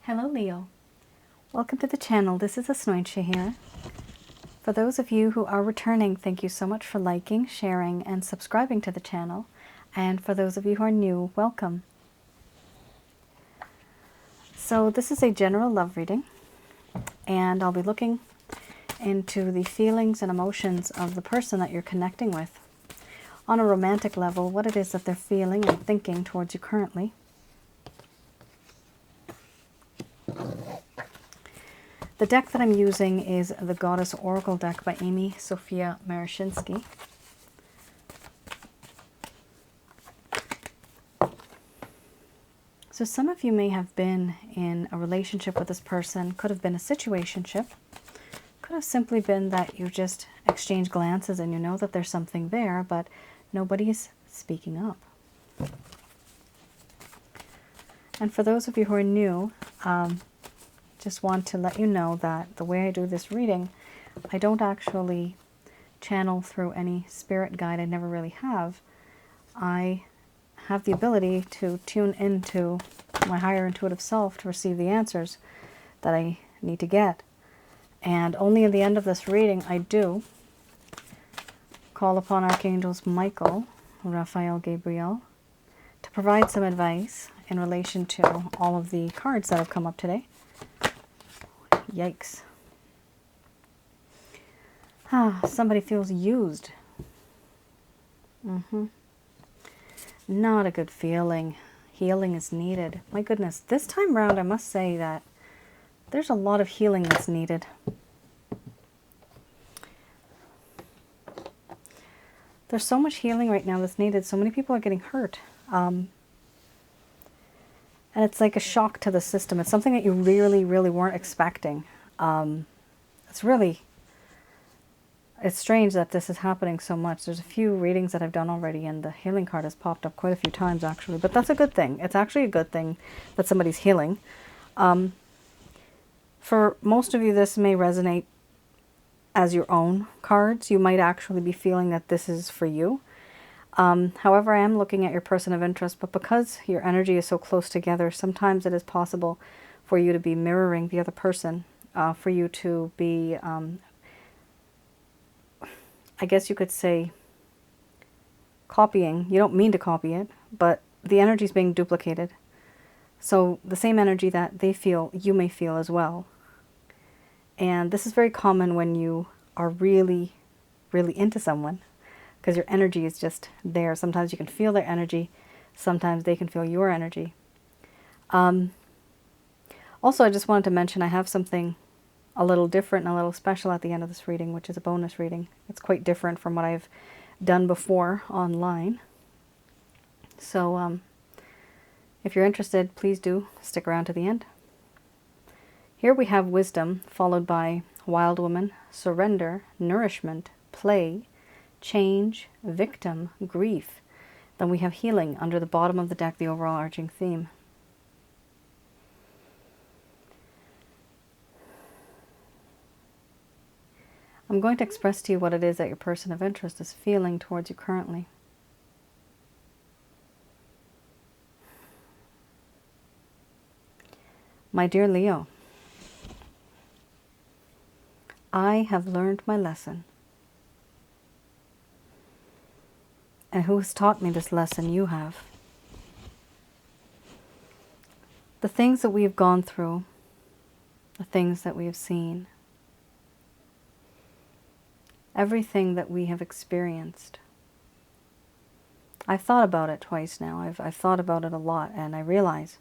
Hello Leo. Welcome to the channel. This is Asnointia here. For those of you who are returning, thank you so much for liking, sharing, and subscribing to the channel. And for those of you who are new, welcome. So this is a general love reading, and I'll be looking into the feelings and emotions of the person that you're connecting with. On a romantic level, what it is that they're feeling and thinking towards you currently. The deck that I'm using is the Goddess Oracle deck by Amy Sophia Marashinsky. So some of you may have been in a relationship with this person, could have been a situationship, could have simply been that you just exchange glances and you know that there's something there, but nobody's speaking up. And for those of you who are new, just want to let you know that the way I do this reading, I don't actually channel through any spirit guide. I never really have. I have the ability to tune into my higher intuitive self to receive the answers that I need to get. And only at the end of this reading, I do call upon Archangels Michael, Raphael, Gabriel, to provide some advice in relation to all of the cards that have come up today. Yikes. Somebody feels used. Not a good feeling. Healing is needed. My goodness, this time around I must say that there's a lot of healing that's needed. There's so much healing right now that's needed. So many people are getting hurt. And it's like a shock to the system. It's something that you really, really weren't expecting. It's strange that this is happening so much. There's a few readings that I've done already, and the healing card has popped up quite a few times, actually. But that's a good thing. It's actually a good thing that somebody's healing. For most of you, this may resonate as your own cards. You might actually be feeling that this is for you. However, I am looking at your person of interest, but because your energy is so close together, sometimes it is possible for you to be mirroring the other person, for you to be, I guess you could say, copying. You don't mean to copy it, but the energy is being duplicated. So the same energy that they feel, you may feel as well. And this is very common when you are really, really into someone, because your energy is just there. Sometimes you can feel their energy. Sometimes they can feel your energy. Also, I just wanted to mention I have something a little different and a little special at the end of this reading, which is a bonus reading. It's quite different from what I've done before online. So if you're interested, please do stick around to the end. Here we have wisdom, followed by wild woman, surrender, nourishment, play, change, victim, grief. Then we have healing under the bottom of the deck, the overall arching theme. I'm going to express to you what it is that your person of interest is feeling towards you currently. My dear Leo, I have learned my lesson. And who has taught me this lesson? You have. The things that we have gone through, the things that we have seen, everything that we have experienced. I've thought about it twice now. I've thought about it a lot, and I realize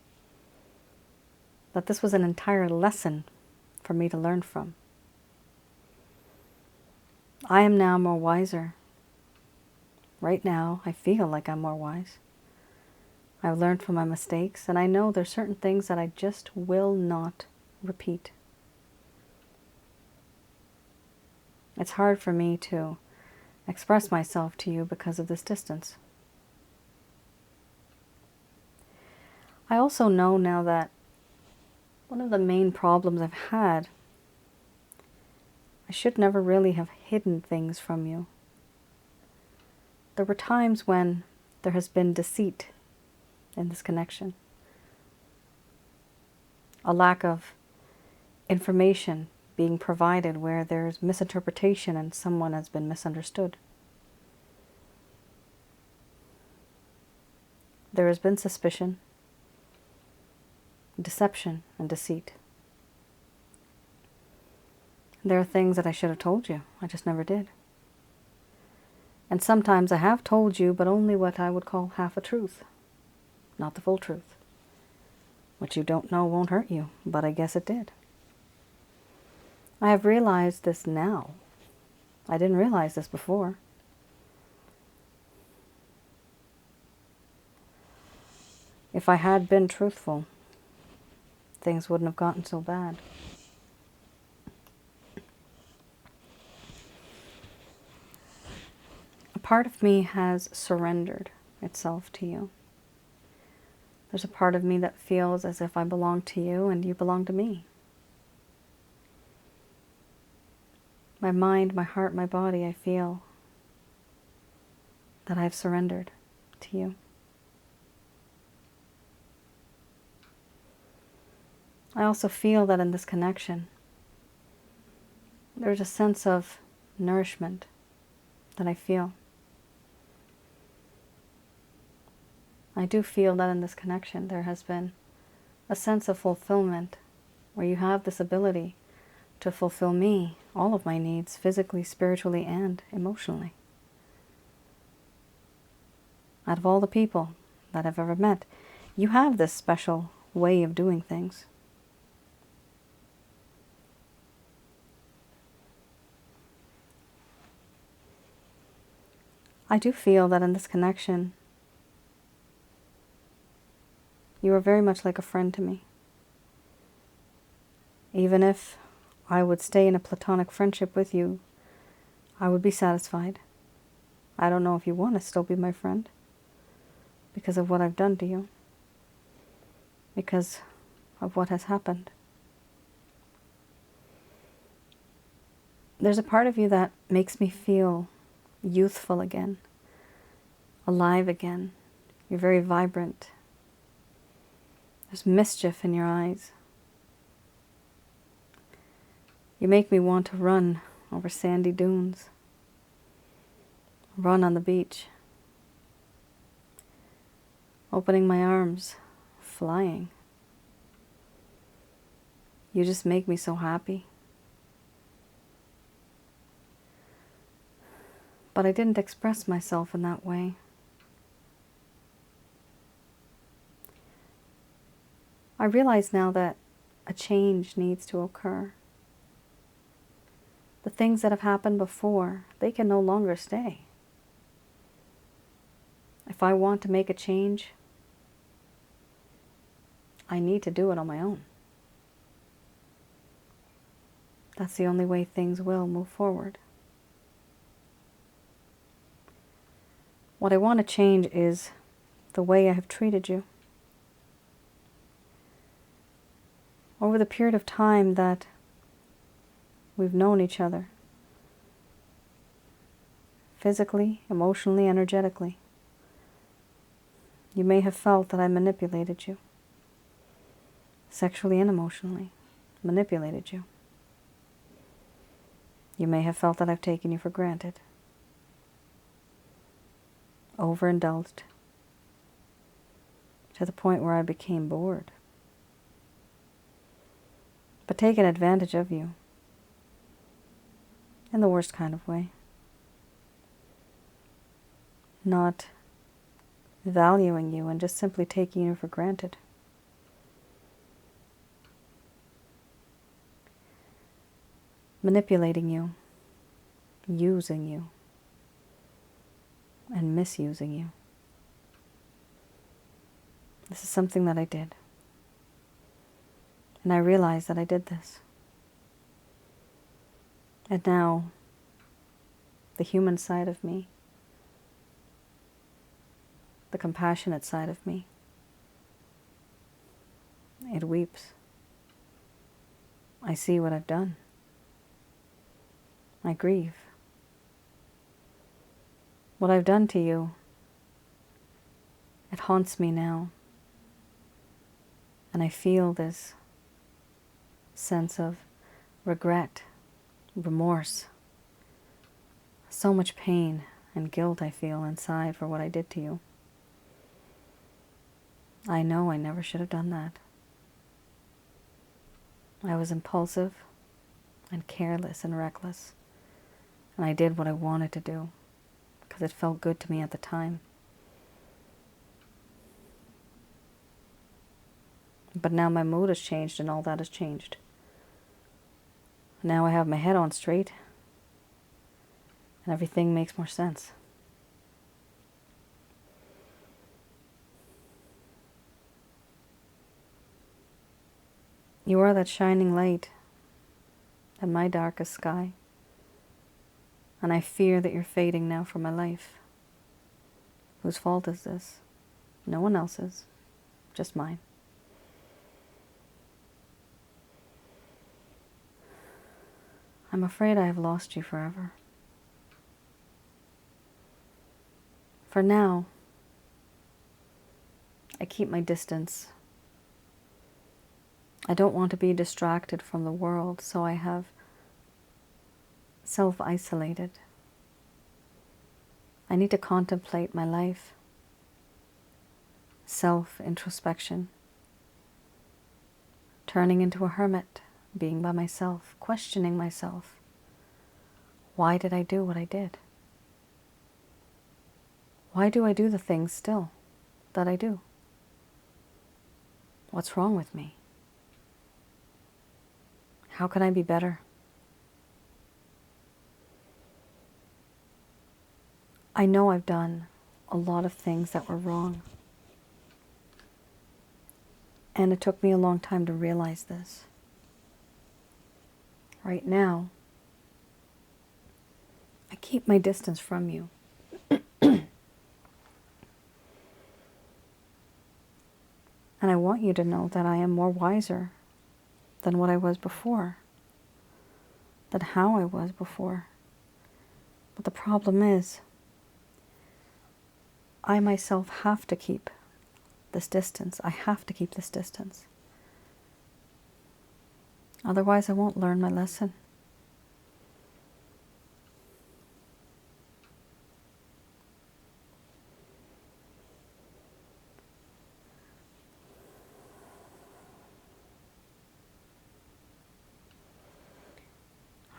that this was an entire lesson for me to learn from. I am now more wiser. Right now, I feel like I'm more wise. I've learned from my mistakes, and I know there's certain things that I just will not repeat. It's hard for me to express myself to you because of this distance. I also know now that one of the main problems I've had, I should never really have hidden things from you. There were times when there has been deceit in this connection. a lack of information being provided where there's misinterpretation and someone has been misunderstood. There has been suspicion, deception, and deceit. There are things that I should have told you, I just never did. And sometimes I have told you, but only what I would call half a truth, not the full truth. What you don't know won't hurt you, but I guess it did. I have realized this now. I didn't realize this before. If I had been truthful, things wouldn't have gotten so bad. A part of me has surrendered itself to you. There's a part of me that feels as if I belong to you and you belong to me. My mind, my heart, my body, I feel that I've surrendered to you. I also feel that in this connection, there's a sense of nourishment that I feel. I do feel that in this connection there has been a sense of fulfillment where you have this ability to fulfill me, all of my needs, physically, spiritually, and emotionally. Out of all the people that I've ever met, you have this special way of doing things. I do feel that in this connection, you are very much like a friend to me. Even if I would stay in a platonic friendship with you, I would be satisfied. I don't know if you want to still be my friend because of what I've done to you, because of what has happened. There's a part of you that makes me feel youthful again, alive again. You're very vibrant. There's mischief in your eyes. You make me want to run over sandy dunes, run on the beach, opening my arms, flying. You just make me so happy. But I didn't express myself in that way. I realize now that a change needs to occur. The things that have happened before, they can no longer stay. If I want to make a change, I need to do it on my own. That's the only way things will move forward. What I want to change is the way I have treated you. Over the period of time that we've known each other, physically, emotionally, energetically, you may have felt that I manipulated you, sexually and emotionally, manipulated you. You may have felt that I've taken you for granted, overindulged, to the point where I became bored, but taken advantage of you in the worst kind of way, not valuing you and just simply taking you for granted. Manipulating you, using you, and misusing you. This is something that I did. And I realized that I did this. And now, the human side of me, the compassionate side of me, it weeps. I see what I've done. I grieve. What I've done to you, it haunts me now. And I feel this sense of regret, remorse, so much pain and guilt I feel inside for what I did to you. I know I never should have done that. I was impulsive and careless and reckless, and I did what I wanted to do because it felt good to me at the time. But now my mood has changed and all that has changed. Now I have my head on straight and everything makes more sense. You are that shining light in my darkest sky, and I fear that you're fading now from my life. Whose fault is this? No one else's, just mine. I'm afraid I have lost you forever. For now, I keep my distance. I don't want to be distracted from the world, so I have self-isolated. I need to contemplate my life, self-introspection, turning into a hermit, being by myself, questioning myself. Why did I do what I did? Why do I do the things still that I do? What's wrong with me? How can I be better? I know I've done a lot of things that were wrong. And it took me a long time to realize this. Right now, I keep my distance from you. And I want you to know that I am more wiser than what I was before, than how I was before. But the problem is, I myself have to keep this distance. I have to keep this distance. Otherwise, I won't learn my lesson.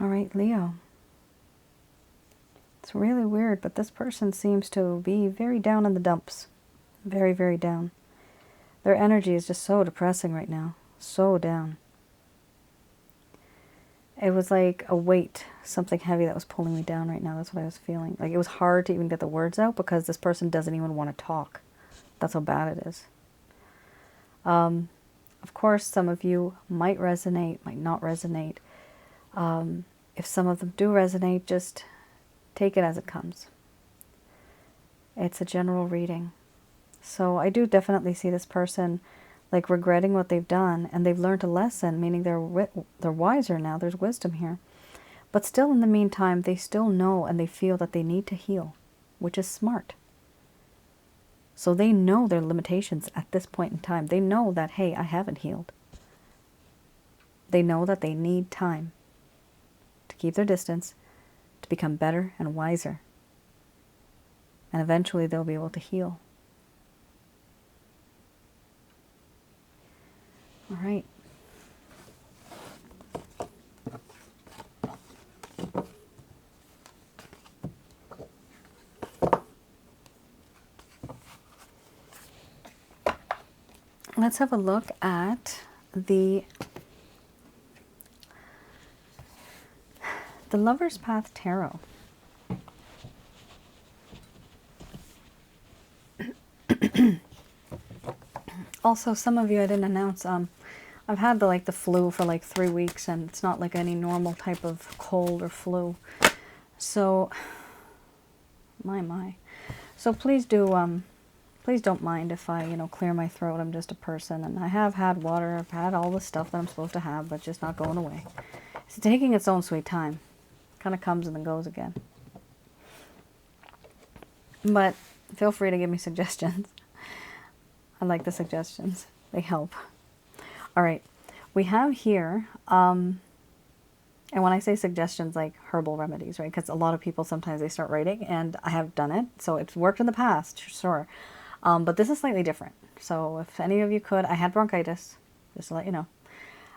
All right, Leo. It's really weird, but this person seems to be very down in the dumps. Very, very down. Their energy is just so depressing right now. So down. It was like a weight, something heavy that was pulling me down right now. That's what I was feeling. Like it was hard to even get the words out because this person doesn't even want to talk. That's how bad it is. Of course, some of you might resonate, might not resonate. If some of them do resonate, just take it as it comes. It's a general reading. So I do definitely see this person like regretting what they've done, and they've learned a lesson, meaning they're wiser now, there's wisdom here. But still in the meantime, they still know and they feel that they need to heal, which is smart. So they know their limitations at this point in time. They know that, hey, I haven't healed. They know that they need time to keep their distance, to become better and wiser. And eventually they'll be able to heal. All right. Let's have a look at the Lover's Path Tarot. Also, some of you I didn't announce, I've had the flu for like 3 weeks, and it's not like any normal type of cold or flu. So, my. So please do, please don't mind if I, clear my throat. I'm just a person, and I have had water. I've had all the stuff that I'm supposed to have, but just not going away. It's taking its own sweet time. Kind of comes and then goes again. But feel free to give me suggestions. I like the suggestions. They help. All right. we have here, and when I say suggestions, like herbal remedies, right? Because a lot of people, sometimes they start writing, and I have done it. So it's worked in the past, sure. But this is slightly different. So if any of you could, I had bronchitis, just to let you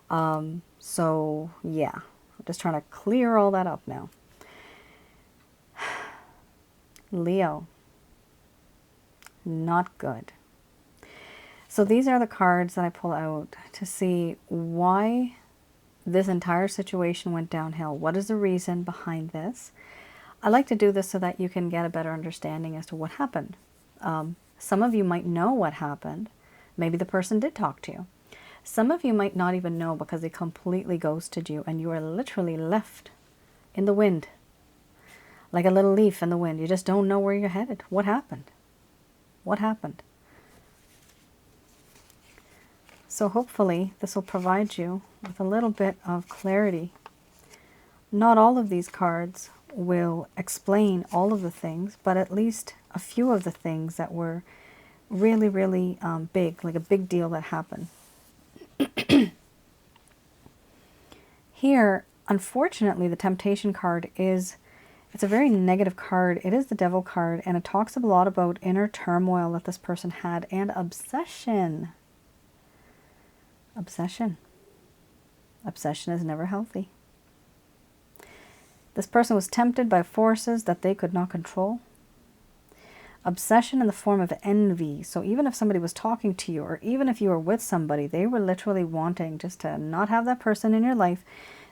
know. So yeah, I'm just trying to clear all that up now. Leo, not good. So these are the cards that I pull out to see why this entire situation went downhill. What is the reason behind this? I like to do this so that you can get a better understanding as to what happened. Some of you might know what happened. Maybe the person did talk to you. Some of you might not even know because they completely ghosted you and you are literally left in the wind. Like a little leaf in the wind. You just don't know where you're headed. What happened? What happened? So hopefully this will provide you with a little bit of clarity. Not all of these cards will explain all of the things, but at least a few of the things that were really, really big, like a big deal that happened. Here, unfortunately, the Temptation card is, it's a very negative card. It is the Devil card, and it talks a lot about inner turmoil that this person had and obsession. Obsession. Obsession is never healthy. This person was tempted by forces that they could not control. Obsession in the form of envy. So even if somebody was talking to you, or even if you were with somebody, they were literally wanting just to not have that person in your life.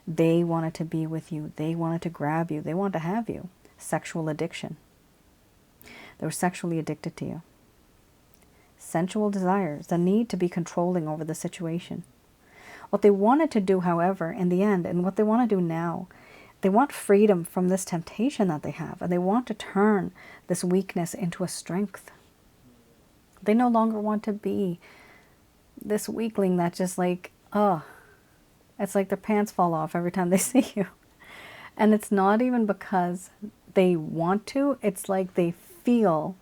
They wanted to be with you. They wanted to grab you. They wanted to have you. Sexual addiction. They were sexually addicted to you. Sensual desires, the need to be controlling over the situation. What they wanted to do, however, in the end, and what they want to do now, they want freedom from this temptation that they have, and they want to turn this weakness into a strength. They no longer want to be this weakling that just like, oh, it's like their pants fall off every time they see you. And it's not even because they want to, it's like they feel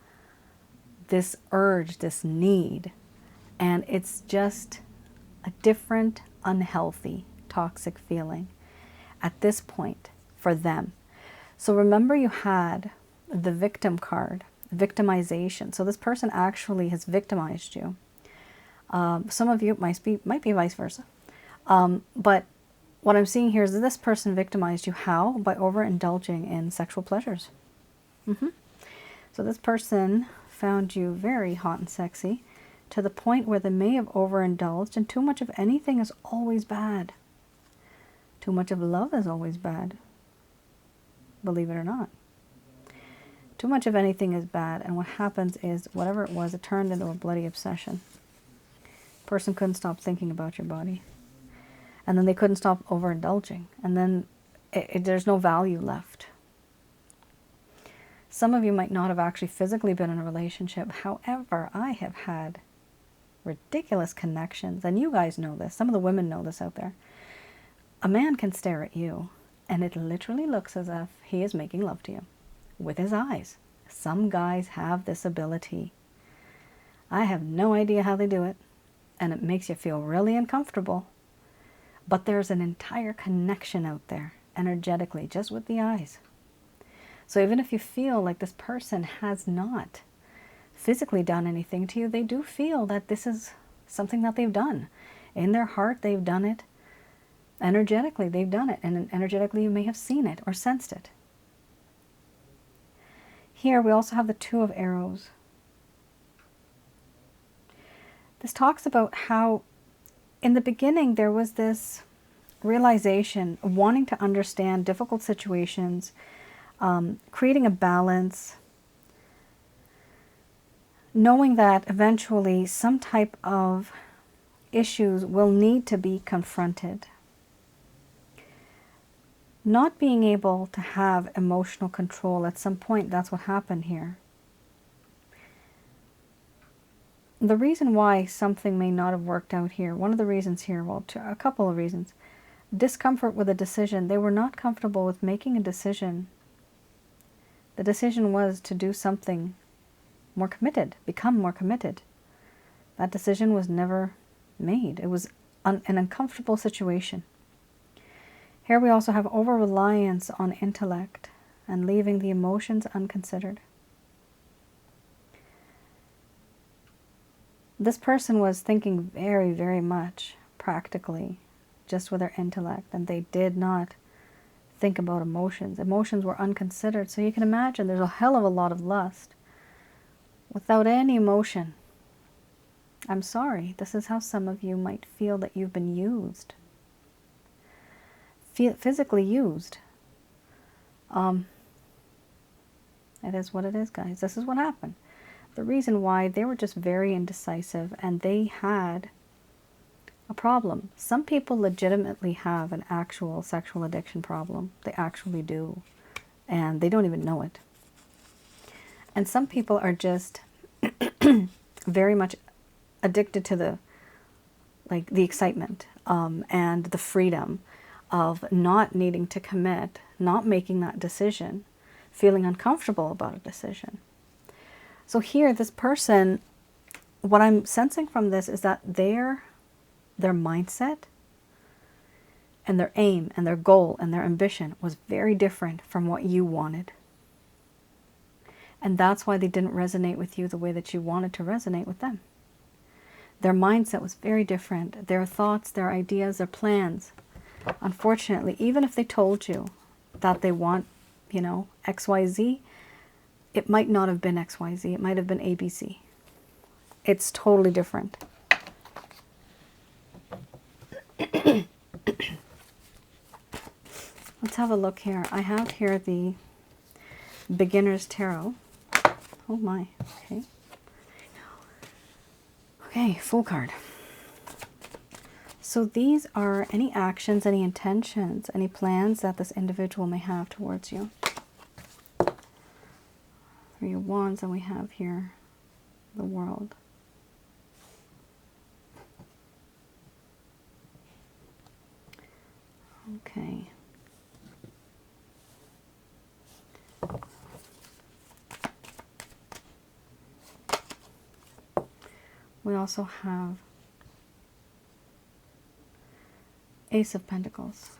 this urge, this need, and it's just a different, unhealthy, toxic feeling at this point for them. So remember, you had the victim card, victimization. So this person actually has victimized you. Some of you might be vice versa. But what I'm seeing here is that this person victimized you. How? By overindulging in sexual pleasures. So this person found you very hot and sexy to the point where they may have overindulged, and too much of anything is always bad. Too much of love is always bad. Believe it or not. Too much of anything is bad, and what happens is whatever it was, it turned into a bloody obsession. Person couldn't stop thinking about your body. And then they couldn't stop overindulging. And then there's no value left. Some of you might not have actually physically been in a relationship. However, I have had ridiculous connections. And you guys know this. Some of the women know this out there. A man can stare at you, and it literally looks as if he is making love to you with his eyes. Some guys have this ability. I have no idea how they do it, and it makes you feel really uncomfortable. But there's an entire connection out there, energetically, just with the eyes. So even if you feel like this person has not physically done anything to you, they do feel that this is something that they've done. In their heart, they've done it. Energetically, they've done it. And energetically, you may have seen it or sensed it. Here, we also have the Two of Arrows. This talks about how in the beginning, there was this realization of wanting to understand difficult situations, creating a balance, knowing that eventually some type of issues will need to be confronted. Not being able to have emotional control at some point, that's what happened here. The reason why something may not have worked out here, one of the reasons here, well, a couple of reasons. Discomfort with a decision. They were not comfortable with making a decision. The decision was to do something more committed, become more committed. That decision was never made. It was an uncomfortable situation. Here we also have over-reliance on intellect and leaving the emotions unconsidered. This person was thinking very, very much practically, just with their intellect, and they did not think about emotions. Emotions were unconsidered. So you can imagine there's a hell of a lot of lust without any emotion. I'm sorry, this is how some of you might feel that you've been used. Physically used. It is what it is, guys. This is what happened. The reason why, they were just very indecisive and they had a problem. Some people legitimately have an actual sexual addiction problem. They actually do. And they don't even know it. And some people are just very much addicted to the excitement and the freedom of not needing to commit, not making that decision, feeling uncomfortable about a decision. So here, this person, what I'm sensing from this is that their mindset and their aim and their goal and their ambition was very different from what you wanted. And that's why they didn't resonate with you the way that you wanted to resonate with them. Their mindset was very different. Their thoughts, their ideas, their plans. Unfortunately, even if they told you that they want, you know, XYZ, it might not have been XYZ. It might have been ABC. It's totally different. Let's have a look here. I have here the Beginner's Tarot. Oh my, okay. Okay, Fool card. So these are any actions, any intentions, any plans that this individual may have towards you. Three of Wands, and we have here the World. Okay. We also have Ace of Pentacles.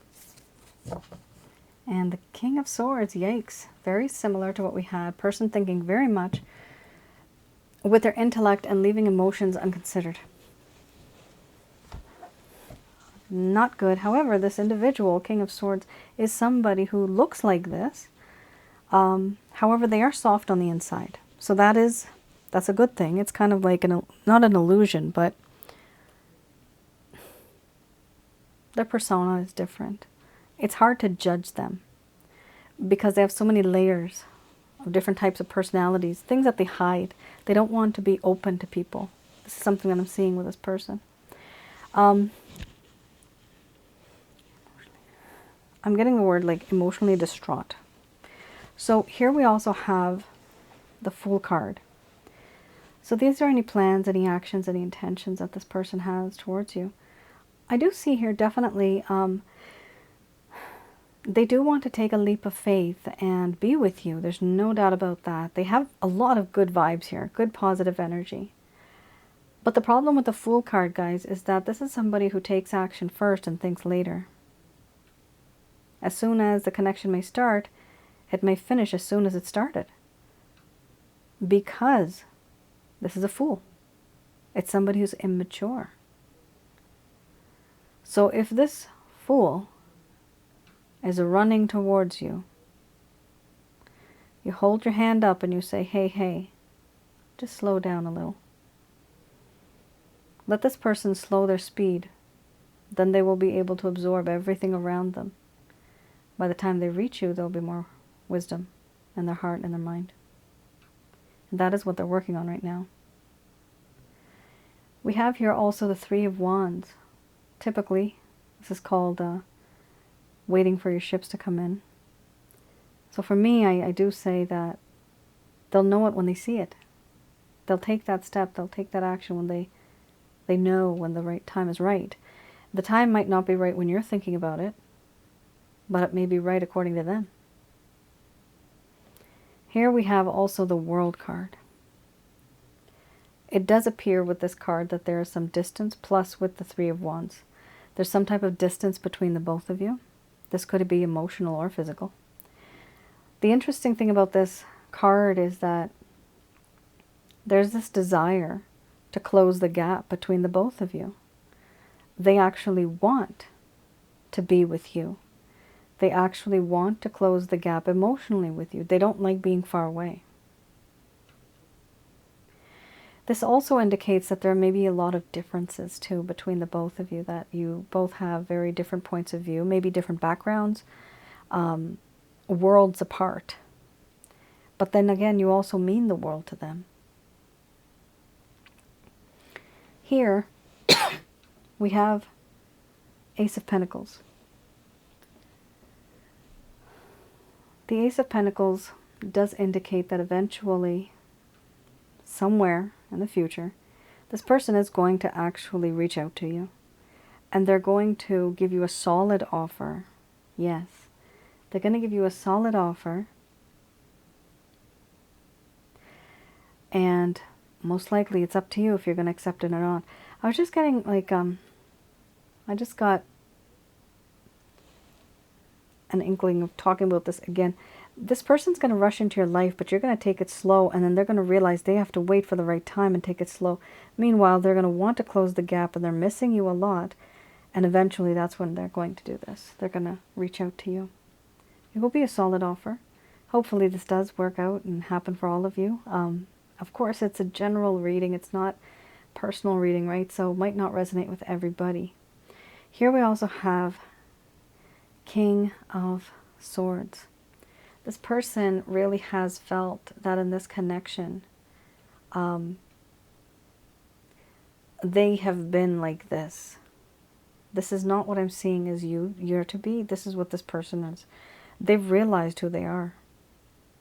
And the King of Swords, yikes. Very similar to what we had. Person thinking very much with their intellect and leaving emotions unconsidered. Not good. However, this individual, King of Swords, is somebody who looks like this. However, they are soft on the inside. So that's a good thing. It's kind of like, not an illusion, but their persona is different. It's hard to judge them because they have so many layers of different types of personalities, things that they hide. They don't want to be open to people. This is something that I'm seeing with this person. I'm getting the word like emotionally distraught. So here we also have the Fool card. So these are any plans, any actions, any intentions that this person has towards you. I do see here definitely they do want to take a leap of faith and be with you. There's no doubt about that. They have a lot of good vibes here, good positive energy. But the problem with the Fool card, guys, is that this is somebody who takes action first and thinks later. As soon as the connection may start, it may finish as soon as it started. Because this is a fool. It's somebody who's immature. So if this fool is running towards you, you hold your hand up and you say, hey, hey, just slow down a little. Let this person slow their speed. Then they will be able to absorb everything around them. By the time they reach you, there'll be more wisdom in their heart and their mind. And that is what they're working on right now. We have here also the Three of Wands. Typically, this is called waiting for your ships to come in. So for me, I do say that they'll know it when they see it. They'll take that step, they'll take that action when they know when the right time is right. The time might not be right when you're thinking about it, but it may be right according to them. Here we have also the World card. It does appear with this card that there is some distance, plus with the Three of Wands. There's some type of distance between the both of you. This could be emotional or physical. The interesting thing about this card is that there's this desire to close the gap between the both of you. They actually want to be with you. They actually want to close the gap emotionally with you. They don't like being far away. This also indicates that there may be a lot of differences too between the both of you, that you both have very different points of view, maybe different backgrounds, worlds apart. But then again, you also mean the world to them. Here, we have Ace of Pentacles. The Ace of Pentacles does indicate that eventually, somewhere in the future, this person is going to actually reach out to you. And they're going to give you a solid offer. Yes, they're going to give you a solid offer. And most likely it's up to you if you're going to accept it or not. I was just getting like, I just got an inkling of talking about this again. This person's going to rush into your life, but you're going to take it slow, and then they're going to realize they have to wait for the right time and take it slow. Meanwhile, they're going to want to close the gap, and they're missing you a lot, and eventually that's when they're going to do this. They're going to reach out to you. It will be a solid offer. Hopefully this does work out and happen for all of you. Of course, it's a general reading. It's not personal reading, right? So it might not resonate with everybody. Here we also have King of Swords. This person really has felt that in this connection, they have been like this. This is not what I'm seeing as you're to be. This is what this person is. They've realized who they are.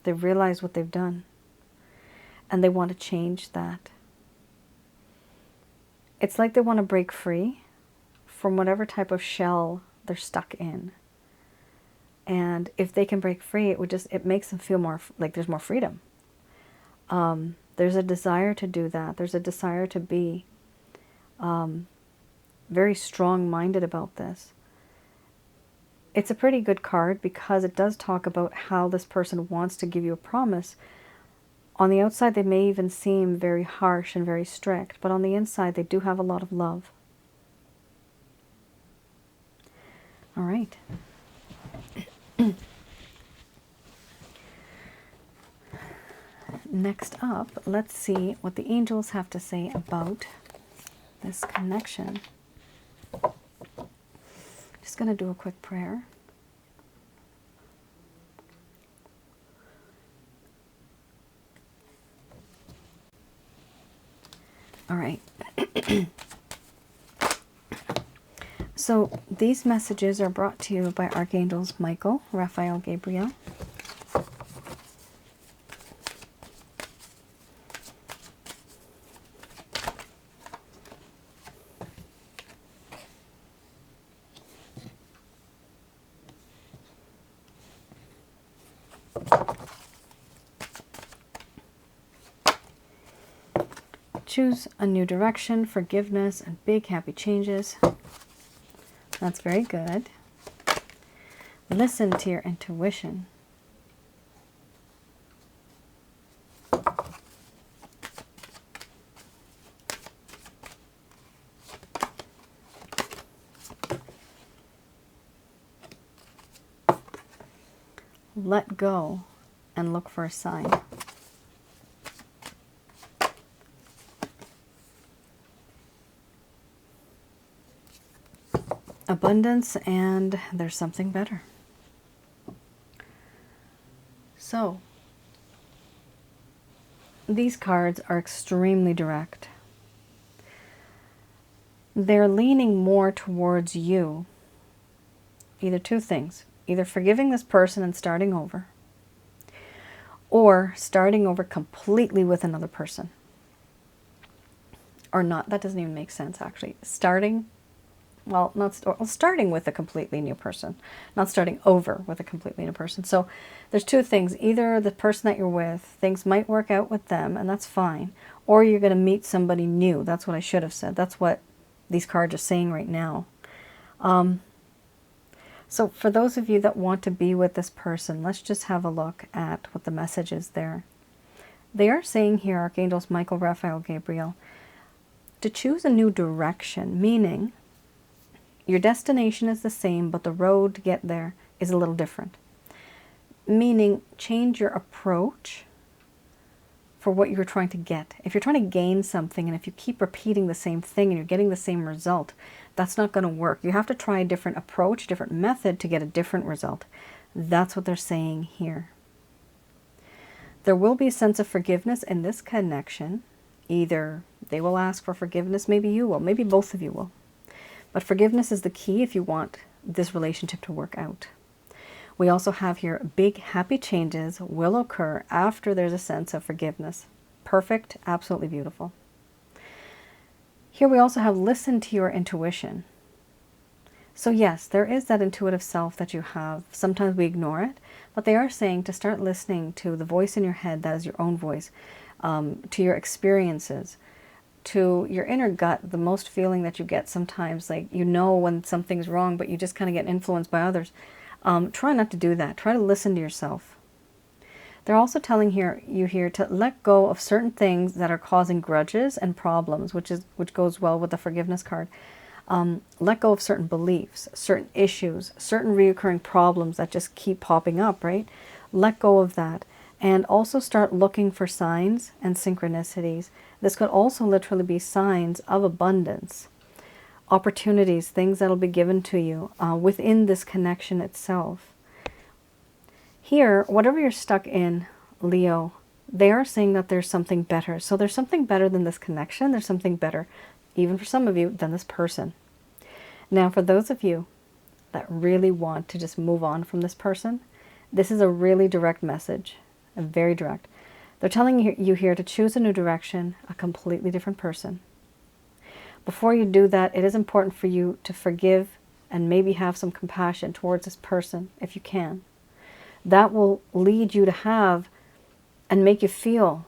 They've realized what they've done. And they want to change that. It's like they want to break free from whatever type of shell they're stuck in. And if they can break free, it makes them feel more like there's more freedom. There's a desire to do that. There's a desire to be very strong-minded about this. It's a pretty good card because it does talk about how this person wants to give you a promise. On the outside, they may even seem very harsh and very strict, but on the inside, they do have a lot of love. All right. Next up, let's see what the angels have to say about this connection. Just going to do a quick prayer. All right. So these messages are brought to you by Archangels Michael, Raphael, Gabriel. Choose a new direction, forgiveness, and big happy changes. That's very good. Listen to your intuition. Let go and look for a sign. Abundance, and there's something better. So, these cards are extremely direct. They're leaning more towards you. Either two things. Either forgiving this person and starting over, or starting over completely with another person. Or not, that doesn't even make sense actually. Starting with a completely new person, not starting over with a completely new person. So there's two things. Either the person that you're with, things might work out with them, and that's fine. Or you're going to meet somebody new. That's what I should have said. That's what these cards are saying right now. So for those of you that want to be with this person, let's just have a look at what the message is there. They are saying here, Archangels Michael, Raphael, Gabriel, to choose a new direction, meaning your destination is the same, but the road to get there is a little different. Meaning change your approach for what you're trying to get. If you're trying to gain something, and if you keep repeating the same thing and you're getting the same result, that's not going to work. You have to try a different approach, different method to get a different result. That's what they're saying here. There will be a sense of forgiveness in this connection. Either they will ask for forgiveness, maybe you will, maybe both of you will. But forgiveness is the key if you want this relationship to work out. We also have here big happy changes will occur after there's a sense of forgiveness. Perfect, absolutely beautiful. Here we also have listen to your intuition. So yes, there is that intuitive self that you have. Sometimes we ignore it, but they are saying to start listening to the voice in your head that is your own voice, to your experiences, to your inner gut, the most feeling that you get sometimes, like you know when something's wrong, but you just kind of get influenced by others. Try not to do that. Try to listen to yourself. They're also telling you here to let go of certain things that are causing grudges and problems, which goes well with the forgiveness card. Let go of certain beliefs, certain issues, certain reoccurring problems that just keep popping up, right? Let go of that. And also start looking for signs and synchronicities. This could also literally be signs of abundance, opportunities, things that will be given to you within this connection itself. Here, whatever you're stuck in, Leo, they are saying that there's something better. So there's something better than this connection. There's something better, even for some of you, than this person. Now, for those of you that really want to just move on from this person, this is a really direct message, very direct. They're telling you here to choose a new direction, a completely different person. Before you do that, it is important for you to forgive and maybe have some compassion towards this person, if you can. That will lead you to have and make you feel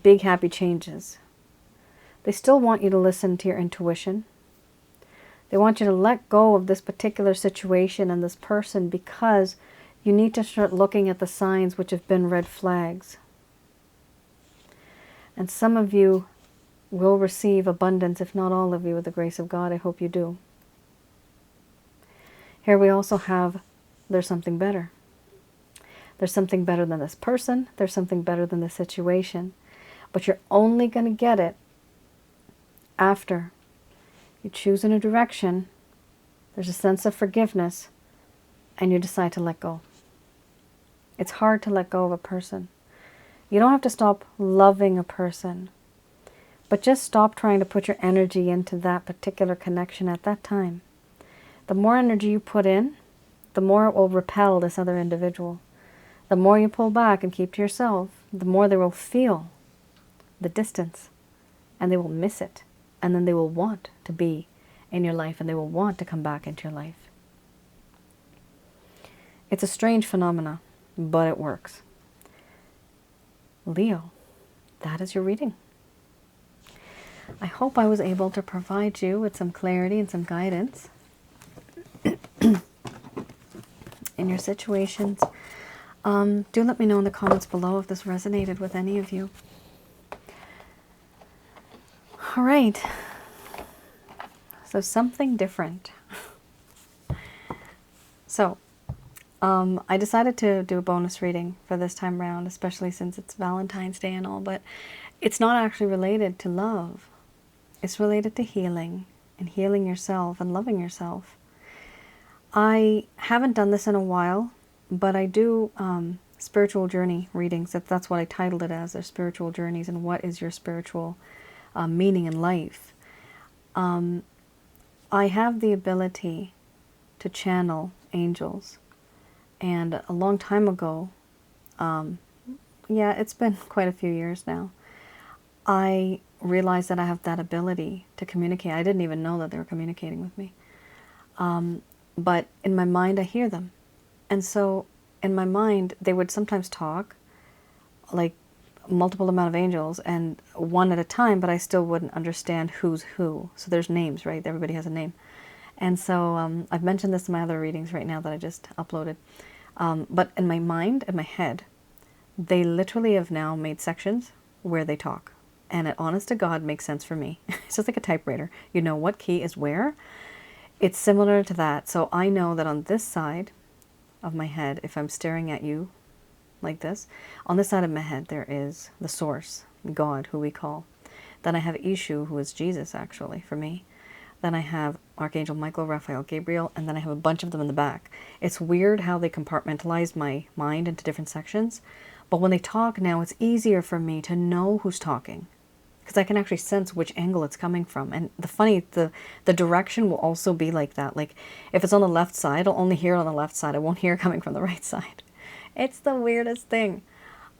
big, happy changes. They still want you to listen to your intuition. They want you to let go of this particular situation and this person because you need to start looking at the signs which have been red flags. And some of you will receive abundance, if not all of you, with the grace of God. I hope you do. Here we also have, there's something better. There's something better than this person. There's something better than this situation. But you're only going to get it after you choose in a direction, there's a sense of forgiveness, and you decide to let go. It's hard to let go of a person. You don't have to stop loving a person, but just stop trying to put your energy into that particular connection at that time. The more energy you put in, the more it will repel this other individual. The more you pull back and keep to yourself, the more they will feel the distance, and they will miss it. And then they will want to be in your life, and they will want to come back into your life. It's a strange phenomena, but it works. Leo, that is your reading. I hope I was able to provide you with some clarity and some guidance in your situations. Do let me know in the comments below if this resonated with any of you. All right, so something different. So, I decided to do a bonus reading for this time around, especially since it's Valentine's Day and all, but it's not actually related to love. It's related to healing, and healing yourself and loving yourself. I haven't done this in a while, but I do spiritual journey readings. That's what I titled it as, they're spiritual journeys, and what is your spiritual meaning in life. I have the ability to channel angels, and a long time ago, yeah, it's been quite a few years now, I realized that I have that ability to communicate. I didn't even know that they were communicating with me, but in my mind I hear them, and so in my mind they would sometimes talk like multiple amount of angels and one at a time, but I still wouldn't understand who's who. So there's names, right? Everybody has a name. And so I've mentioned this in my other readings right now that I just uploaded. But in my mind, in my head, they literally have now made sections where they talk. And it, honest to God, makes sense for me. It's just like a typewriter. You know what key is where. It's similar to that. So I know that on this side of my head, if I'm staring at you like this, on this side of my head there is the source, God, who we call. Then I have Ishu, who is Jesus actually for me. Then I have Archangel Michael, Raphael, Gabriel, and then I have a bunch of them in the back. It's weird how they compartmentalize my mind into different sections. But when they talk now, it's easier for me to know who's talking, because I can actually sense which angle it's coming from. And the direction will also be like that. Like if it's on the left side, I'll only hear it on the left side. I won't hear it coming from the right side. It's the weirdest thing.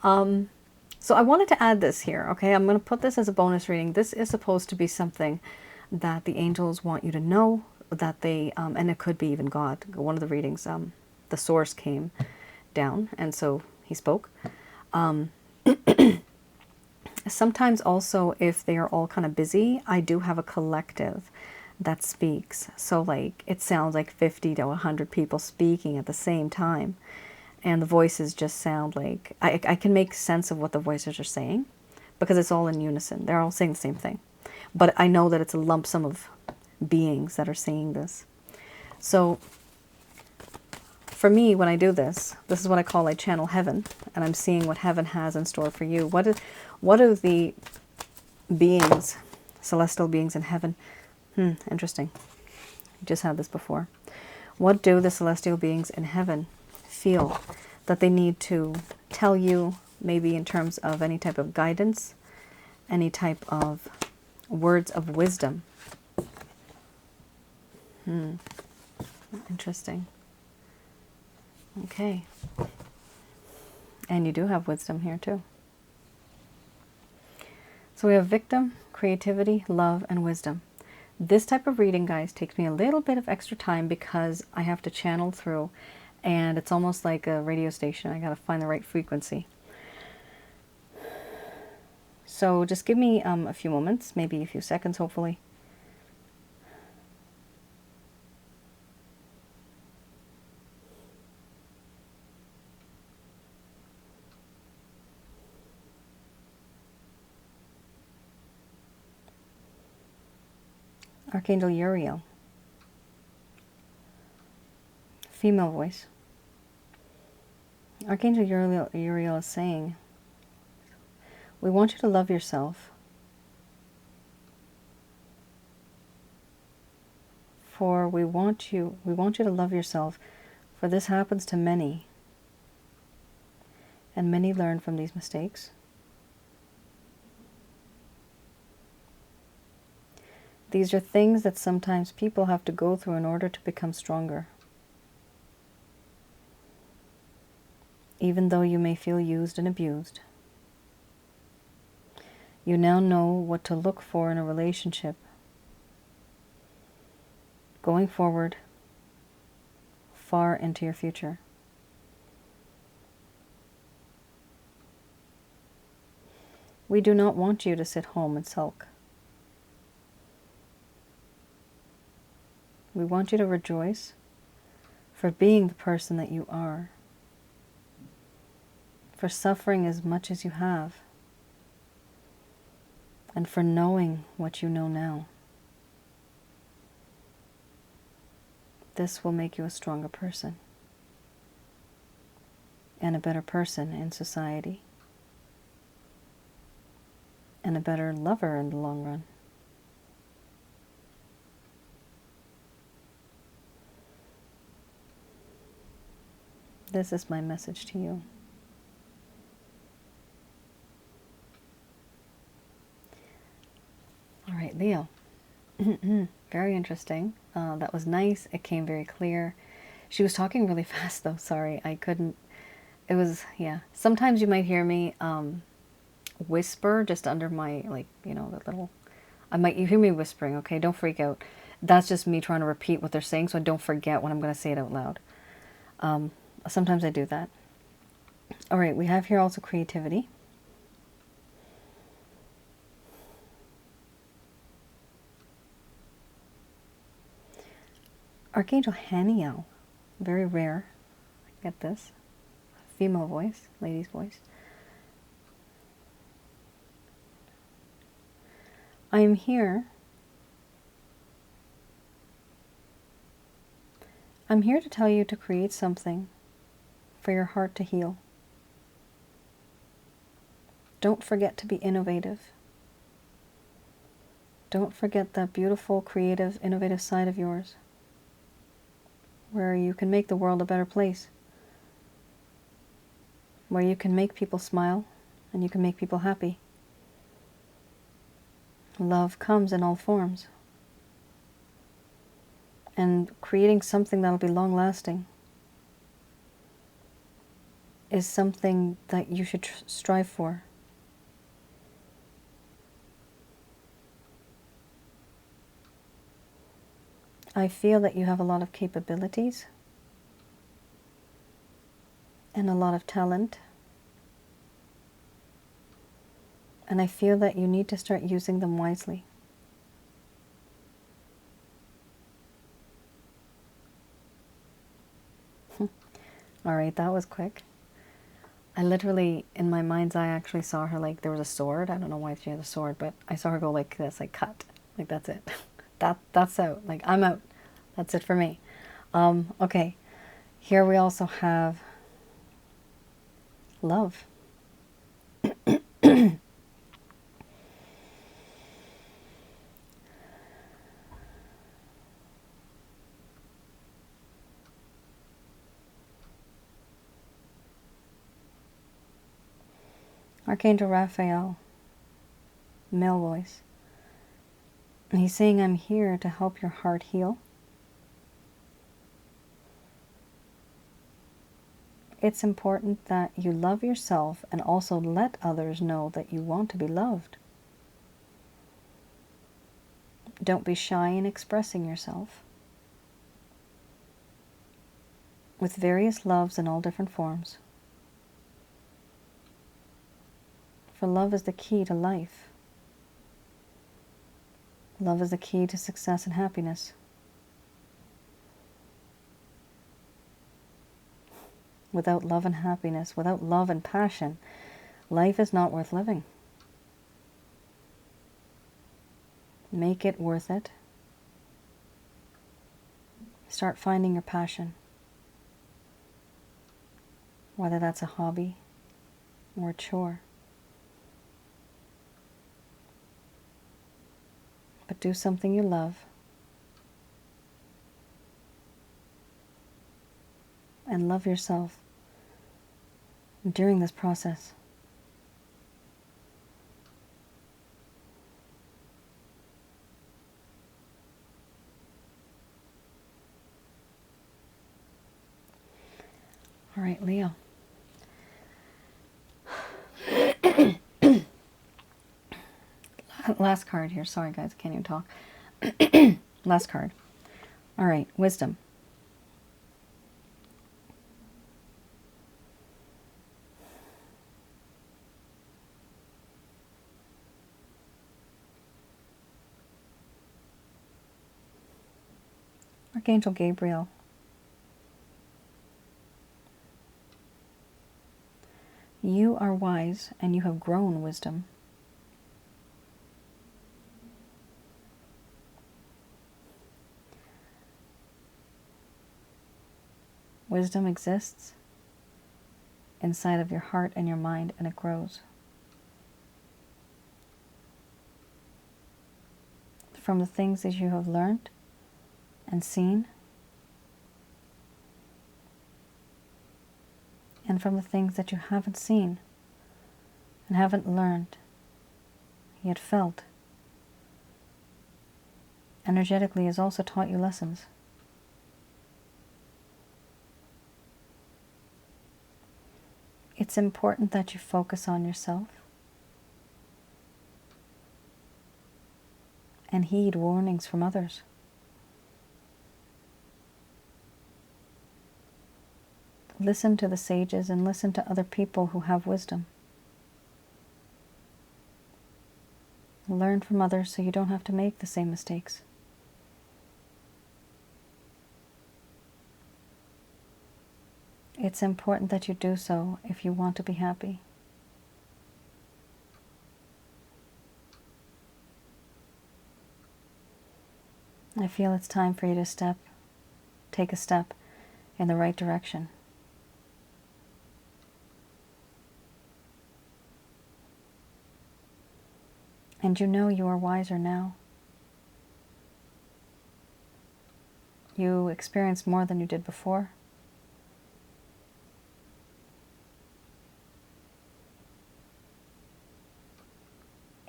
So I wanted to add this here, okay? I'm going to put this as a bonus reading. This is supposed to be something that the angels want you to know, that they, and it could be even God. One of the readings, the source came down, and so he spoke. Sometimes also, if they are all kind of busy, I do have a collective that speaks. So like, it sounds like 50 to 100 people speaking at the same time. And the voices just sound like, I can make sense of what the voices are saying, because it's all in unison. They're all saying the same thing. But I know that it's a lump sum of beings that are saying this. So for me, when I do this, this is what I call I channel heaven, and I'm seeing what heaven has in store for you. What are the beings, celestial beings in heaven? Interesting. I just had this before. What do the celestial beings in heaven feel that they need to tell you, maybe in terms of any type of guidance, any type of words of wisdom? Interesting. Okay. And you do have wisdom here too. So we have victim, creativity, love, and wisdom. This type of reading, guys, takes me a little bit of extra time because I have to channel through, and it's almost like a radio station. I got to find the right frequency. So just give me a few moments, maybe a few seconds, hopefully. Archangel Uriel. Female voice. Archangel Uriel is saying, we want you to love yourself, for we want you to love yourself, for this happens to many, and many learn from these mistakes. These are things that sometimes people have to go through in order to become stronger. Even though you may feel used and abused, you now know what to look for in a relationship going forward far into your future. We do not want you to sit home and sulk. We want you to rejoice for being the person that you are, for suffering as much as you have, and for knowing what you know now. This will make you a stronger person and a better person in society and a better lover in the long run. This is my message to you. All right, Leo. Very interesting. That was nice. It came very clear. She was talking really fast though. Sorry, I couldn't. It was, yeah. Sometimes you might hear me whisper just under my, like, you know, the little, you hear me whispering, okay? Don't freak out. That's just me trying to repeat what they're saying so I don't forget when I'm going to say it out loud. Sometimes I do that. All right, we have here also creativity. Archangel Haniel, very rare. Get this. Female voice, lady's voice. I am here. I'm here to tell you to create something for your heart to heal. Don't forget to be innovative. Don't forget that beautiful, creative, innovative side of yours, where you can make the world a better place, where you can make people smile and you can make people happy. Love comes in all forms. And creating something that'll be long-lasting is something that you should strive for. I feel that you have a lot of capabilities and a lot of talent. And I feel that you need to start using them wisely. All right, that was quick. I literally, in my mind's eye, actually saw her like there was a sword. I don't know why she had a sword, but I saw her go like this, like cut. Like that's it. That's out. Like I'm out. That's it for me. Okay. Here we also have love. Archangel Raphael, male voice. And he's saying, I'm here to help your heart heal. It's important that you love yourself and also let others know that you want to be loved. Don't be shy in expressing yourself. With various loves in all different forms. For love is the key to life. Love is the key to success and happiness. Without love and happiness, without love and passion, life is not worth living. Make it worth it. Start finding your passion. Whether that's a hobby or a chore. But do something you love. And love yourself during this process. All right, Leo. Last card here. Sorry, guys, I can't even talk. Last card. All right, wisdom. Archangel Gabriel. You are wise and you have grown wisdom. Wisdom exists inside of your heart and your mind, and it grows. From the things that you have learned and seen, and from the things that you haven't seen and haven't learned, yet felt. Energetically has also taught you lessons. It's important that you focus on yourself and heed warnings from others. Listen to the sages and listen to other people who have wisdom. Learn from others so you don't have to make the same mistakes. It's important that you do so if you want to be happy. I feel it's time for you to take a step in the right direction. And you know you are wiser now. You experience more than you did before.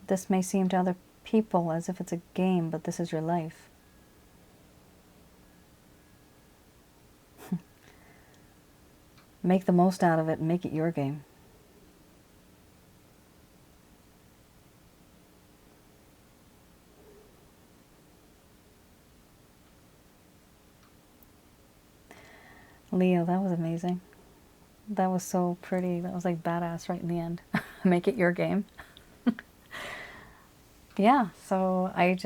This may seem to other people as if it's a game, but this is your life. Make the most out of it and make it your game. Leo, that was amazing. That was so pretty. That was like badass right in the end. Make it your game. Yeah, so I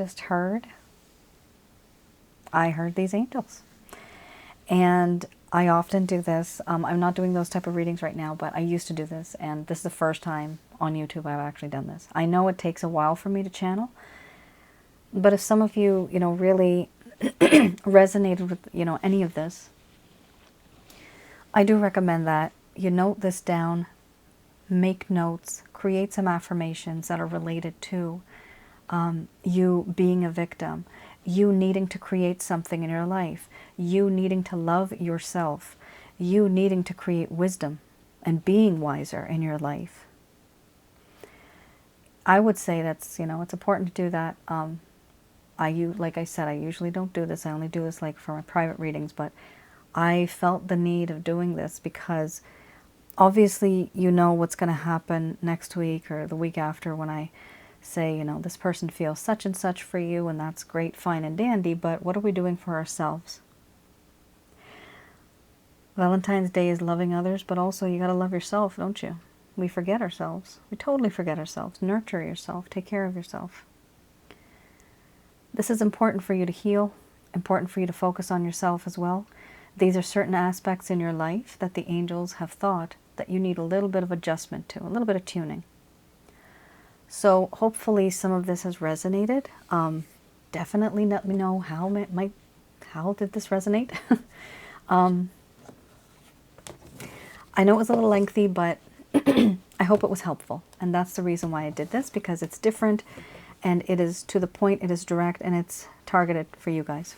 heard these angels. And I often do this. I'm not doing those type of readings right now, but I used to do this. And this is the first time on YouTube I've actually done this. I know it takes a while for me to channel. But if some of you, really resonated with, any of this, I do recommend that you note this down, make notes, create some affirmations that are related to you being a victim, you needing to create something in your life, you needing to love yourself, you needing to create wisdom and being wiser in your life. I would say that's, it's important to do that. Like I said, I usually don't do this. I only do this like for my private readings, but I felt the need of doing this because obviously you know what's going to happen next week or the week after when I say, this person feels such and such for you, and that's great, fine and dandy, but what are we doing for ourselves? Valentine's Day is loving others, but also you got to love yourself, don't you? We forget ourselves. We totally forget ourselves. Nurture yourself. Take care of yourself. This is important for you to heal, important for you to focus on yourself as well. These are certain aspects in your life that the angels have thought that you need a little bit of adjustment to, a little bit of tuning. So hopefully some of this has resonated. Definitely let me know how did this resonate. I know it was a little lengthy, but I hope it was helpful. And that's the reason why I did this, because it's different and it is to the point, it is direct, and it's targeted for you guys.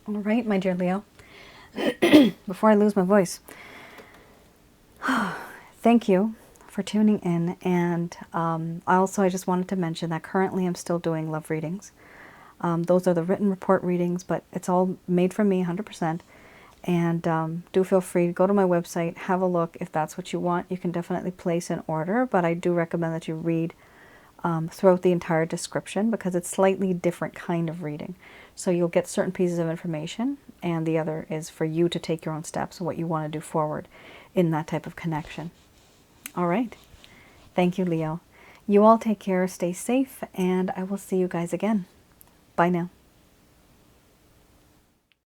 All right, my dear Leo, before I lose my voice, thank you for tuning in. And I just wanted to mention that currently I'm still doing love readings. Those are the written report readings, but it's all made from me 100%. And do feel free to go to my website, have a look. If that's what you want, you can definitely place an order, but I do recommend that you read throughout the entire description, because it's slightly different kind of reading. So you'll get certain pieces of information, and the other is for you to take your own steps and what you want to do forward in that type of connection. All right. Thank you, Leo. You all take care, stay safe, and I will see you guys again. Bye now.